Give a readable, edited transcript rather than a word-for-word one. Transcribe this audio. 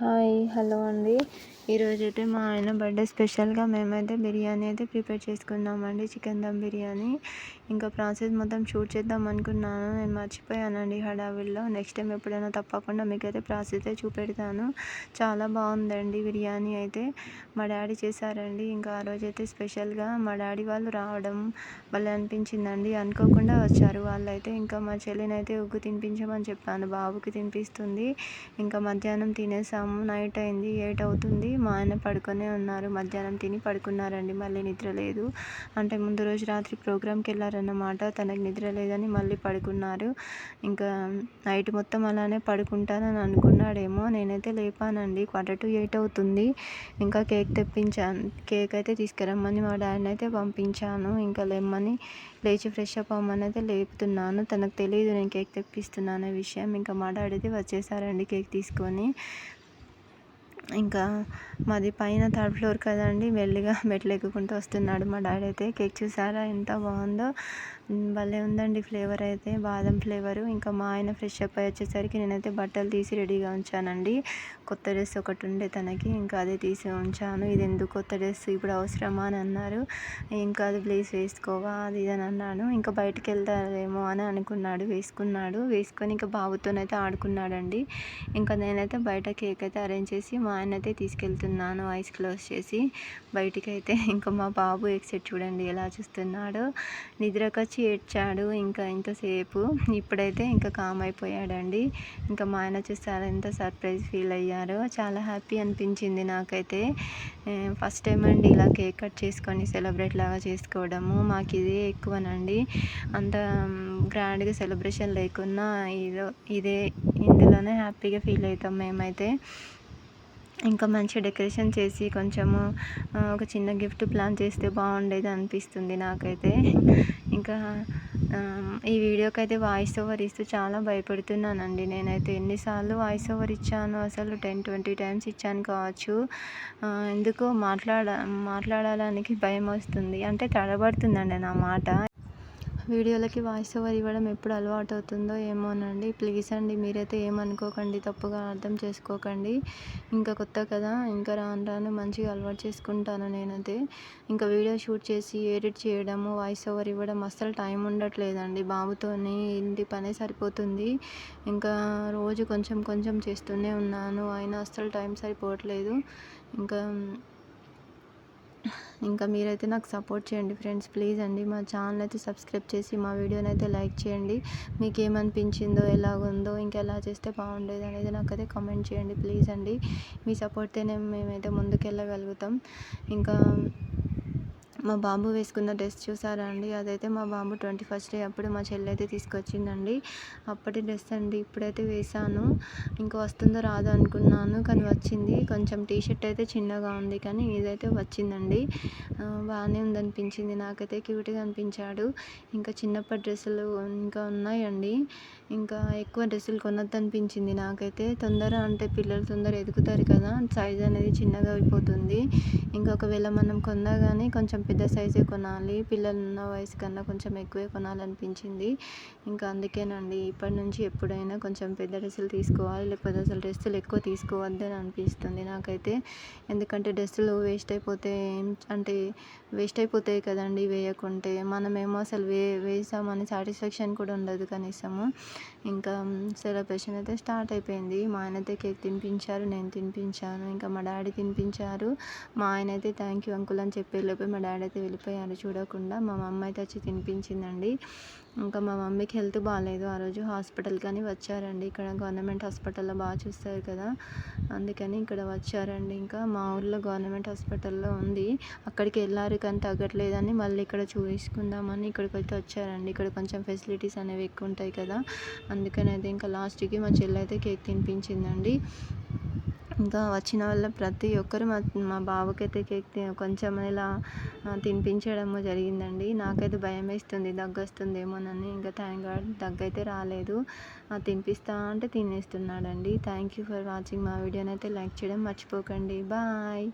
Hi hello అండి. ఈరోజైతే మా ఆయన బర్త్డే స్పెషల్గా మేమైతే బిర్యానీ అయితే ప్రిపేర్ చేసుకున్నామండి, చికెన్ దమ్ బిర్యానీ. ఇంకా ప్రాసెస్ మొత్తం షూట్ చేద్దాం అనుకున్నాను, నేను మర్చిపోయానండి హడావిడిలో. నెక్స్ట్ టైం ఎప్పుడైనా తప్పకుండా మీకైతే ప్రాసెస్ అయితే చూపెడతాను. చాలా బాగుందండి బిర్యానీ అయితే. మా డాడీ చేశారండి. ఇంకా ఆ రోజైతే స్పెషల్గా మా డాడీ వాళ్ళు రావడం భలే అనిపించిందండి. అనుకోకుండా వచ్చారు వాళ్ళైతే. ఇంకా మా చెల్లినైతే ఉగ్గు తినిపించమని చెప్పాను, బాబుకి తినిపిస్తుంది. ఇంకా మధ్యాహ్నం తినేసాము, నైట్ అయింది, 8 అవుతుంది. మా ఆయన పడుకొనే ఉన్నారు, మధ్యాహ్నం తిని పడుకున్నారండి. మళ్ళీ నిద్ర లేదు, అంటే ముందు రోజు రాత్రి ప్రోగ్రామ్కి వెళ్ళారన్నమాట. తనకు నిద్ర లేదని మళ్ళీ పడుకున్నారు. ఇంకా నైట్ మొత్తం అలానే పడుకుంటానని అనుకున్నాడేమో. నేనైతే లేపానండి, 7:15 అవుతుంది. ఇంకా కేక్ తెప్పించాను, కేక్ అయితే తీసుకురమ్మని మా డాడీని అయితే పంపించాను. ఇంకా లెమ్మని లేచి ఫ్రెష్ అప్ అవ్వమని అయితే లేపుతున్నాను. తనకు తెలియదు నేను కేక్ తెప్పిస్తున్నాను విషయం. ఇంకా మా డాడీ అయితే వచ్చేసారండి కేక్ తీసుకొని. ఇంకా మాది పైన 3rd ఫ్లోర్ కదండి, మెల్లిగా మెట్లు ఎక్కుకుంటూ వస్తున్నాడు మా డాడీ అయితే. కేక్ చూసారా ఎంత బాగుందో, భలే ఉందండి ఫ్లేవర్ అయితే, బాదం ఫ్లేవరు. ఇంకా మా ఆయన ఫ్రెష్ అప్ అయ్యి వచ్చేసరికి నేనైతే బట్టలు తీసి రెడీగా ఉంచానండి. కొత్త డ్రెస్ ఒకటి ఉండే తనకి, ఇంకా అదే తీసి ఉంచాను. ఇది ఎందుకు కొత్త డ్రెస్ ఇప్పుడు అవసరమా అని అన్నారు. ఇంకా అది ప్లీజ్ వేసుకోవా అది ఇది అని అన్నాను. ఇంకా బయటికి వెళ్తారేమో అని అనుకున్నాడు, వేసుకొని ఇంకా బాబుతోనైతే ఆడుకున్నాడండి. ఇంకా నేనైతే బయట కేక్ అయితే అరేంజ్ చేసి మా ఆయన అయితే తీసుకెళ్తున్నాను, ఐస్ క్లోజ్ చేసి బయటికి అయితే. ఇంకా మా బాబు ఎక్సెట్ చూడండి ఎలా చూస్తున్నాడో, నిద్రకొచ్చి ఏడ్చాడు ఇంకా ఇంతసేపు. ఇప్పుడైతే ఇంకా కామ్ అయిపోయాడండి. ఇంకా మా ఆయన చూస్తారు ఎంత సర్ప్రైజ్ ఫీల్ అయ్యారో, చాలా హ్యాపీ అనిపించింది నాకైతే. ఫస్ట్ టైం అండి ఇలా కేక్ కట్ చేసుకొని సెలబ్రేట్ లాగా చేసుకోవడము. మాకు ఇదే ఎక్కువనండి, అంత గ్రాండ్గా సెలబ్రేషన్ లేకున్నా ఇందులోనే హ్యాపీగా ఫీల్ అవుతాం మేమైతే. ఇంకా మంచి డెకరేషన్ చేసి కొంచెము ఒక చిన్న గిఫ్ట్ ప్లాన్ చేస్తే బాగుండేది అనిపిస్తుంది నాకైతే. ఇంకా ఈ వీడియోకి అయితే వాయిస్ ఓవర్ ఇస్తూ చాలా భయపడుతున్నానండి నేనైతే. ఎన్నిసార్లు వాయిస్ ఓవర్ ఇచ్చాను అసలు, 10-20 టైమ్స్ ఇచ్చాను కావచ్చు. ఎందుకో మాట్లాడడానికి భయం వస్తుంది, అంటే తడబడుతుందండి నా మాట. వీడియోలకి వాయిస్ ఓవర్ ఇవ్వడం ఎప్పుడు అలవాటు అవుతుందో ఏమోనండి. ప్లీజ్ అండి, మీరైతే ఏమనుకోకండి, తప్పుగా అర్థం చేసుకోకండి. ఇంకా కొత్త కదా, ఇంకా రాను మంచిగా అలవాటు చేసుకుంటాను నేనైతే. ఇంకా వీడియో షూట్ చేసి ఎడిట్ చేయడము, వాయిస్ ఓవర్ ఇవ్వడం అస్సలు టైం ఉండట్లేదండి. బాబుతోని ఇంటి పనే సరిపోతుంది. ఇంకా రోజు కొంచెం చేస్తూనే ఉన్నాను, అయినా అస్సలు టైం సరిపోవట్లేదు. ఇంకా మీరైతే నాకు సపోర్ట్ చేయండి ఫ్రెండ్స్, ప్లీజ్ అండి. మా ఛానల్ అయితే సబ్స్క్రైబ్ చేసి మా వీడియోని అయితే లైక్ చేయండి. మీకు ఏమనిపించిందో, ఎలాగుందో, ఇంకెలా చేస్తే బాగుండేది అనేది నాకైతే కామెంట్ చేయండి ప్లీజ్ అండి. మీ సపోర్ట్తోనే మేమైతే ముందుకెళ్ళగలుగుతాం. ఇంకా మా బాబు వేసుకున్న డ్రెస్ చూసారా అండి, అదైతే మా బాబు 21st డే అప్పుడు మా చెల్లి అయితే తీసుకొచ్చిందండి. అప్పటి డ్రెస్ అండి, ఇప్పుడైతే వేసాను. ఇంకా వస్తుందో రాదో అనుకున్నాను, కానీ వచ్చింది. కొంచెం టీషర్ట్ అయితే చిన్నగా ఉంది, కానీ ఇదైతే వచ్చిందండి. బాగానే ఉందనిపించింది నాకైతే, క్యూట్గా అనిపించాడు. ఇంకా చిన్నప్పటి డ్రెస్సులు ఇంకా ఉన్నాయండి. ఇంకా ఎక్కువ డ్రెస్సులు కొనొద్దు అనిపించింది నాకైతే. పిల్లలు తొందర ఎదుగుతారు కదా, సైజ్ అనేది చిన్నగా అయిపోతుంది. ఇంకా ఒకవేళ మనం కొన్నా కానీ కొంచెం పెద్ద సైజే కొనాలి, పిల్లలు ఉన్న వయసు కన్నా కొంచెం ఎక్కువే కొనాలనిపించింది. ఇంకా అందుకేనండి ఇప్పటి నుంచి ఎప్పుడైనా కొంచెం పెద్ద డ్రెస్సులు తీసుకోవాలి, లేకపోతే అసలు డ్రెస్సులు ఎక్కువ తీసుకోవద్దు అని అనిపిస్తుంది నాకైతే. ఎందుకంటే డ్రెస్సులు వేస్ట్ అయిపోతాయి కదండి వేయకుంటే. మనమేమో అసలు వేసామని సాటిస్ఫాక్షన్ కూడా ఉండదు కనీసము. ఇంకా సెలబ్రేషన్ అయితే స్టార్ట్ అయిపోయింది. మా ఆయన అయితే కేక్ తినిపించారు, నేను తినిపించాను, ఇంకా మా డాడీ తినిపించారు. మా ఆయన అయితే థ్యాంక్ యూ అంకుల్ అని చెప్పేలోపే మా డాడీ అయితే వెళ్ళిపోయారు చూడకుండా. మా మమ్మ అయితే వచ్చి తినిపించిందండి. ఇంకా మా మమ్మీకి హెల్త్ బాగాలేదు, ఆ రోజు హాస్పిటల్ కానీ వచ్చారండి. ఇక్కడ గవర్నమెంట్ హాస్పిటల్లో బాగా చూస్తారు కదా, అందుకని ఇక్కడ వచ్చారండి. ఇంకా మా ఊర్లో గవర్నమెంట్ హాస్పిటల్లో ఉంది, అక్కడికి వెళ్ళారు కానీ తగ్గట్లేదని మళ్ళీ ఇక్కడ చూపించుకుందామని ఇక్కడికి అయితే వచ్చారండి. ఇక్కడ కొంచెం ఫెసిలిటీస్ అనేవి ఎక్కువ ఉంటాయి కదా, అందుకని అయితే ఇంకా లాస్ట్కి మా చెల్లి అయితే కేక్ తినిపించిందండి. ఇంకా వచ్చిన వాళ్ళ ప్రతి ఒక్కరు మా బాబుకైతే కేక్ కొంచెం ఇలా తినిపించడము జరిగిందండి. నాకైతే భయం వేస్తుంది, దగ్గు వస్తుందేమోనని. ఇంకా థ్యాంక్ గాడ్ దగ్గు అయితే రాలేదు. తినిపిస్తా అంటే తినేస్తున్నాడండి. Thank you for watching. మా వీడియోని అయితే లైక్ చేయడం మర్చిపోకండి. బాయ్.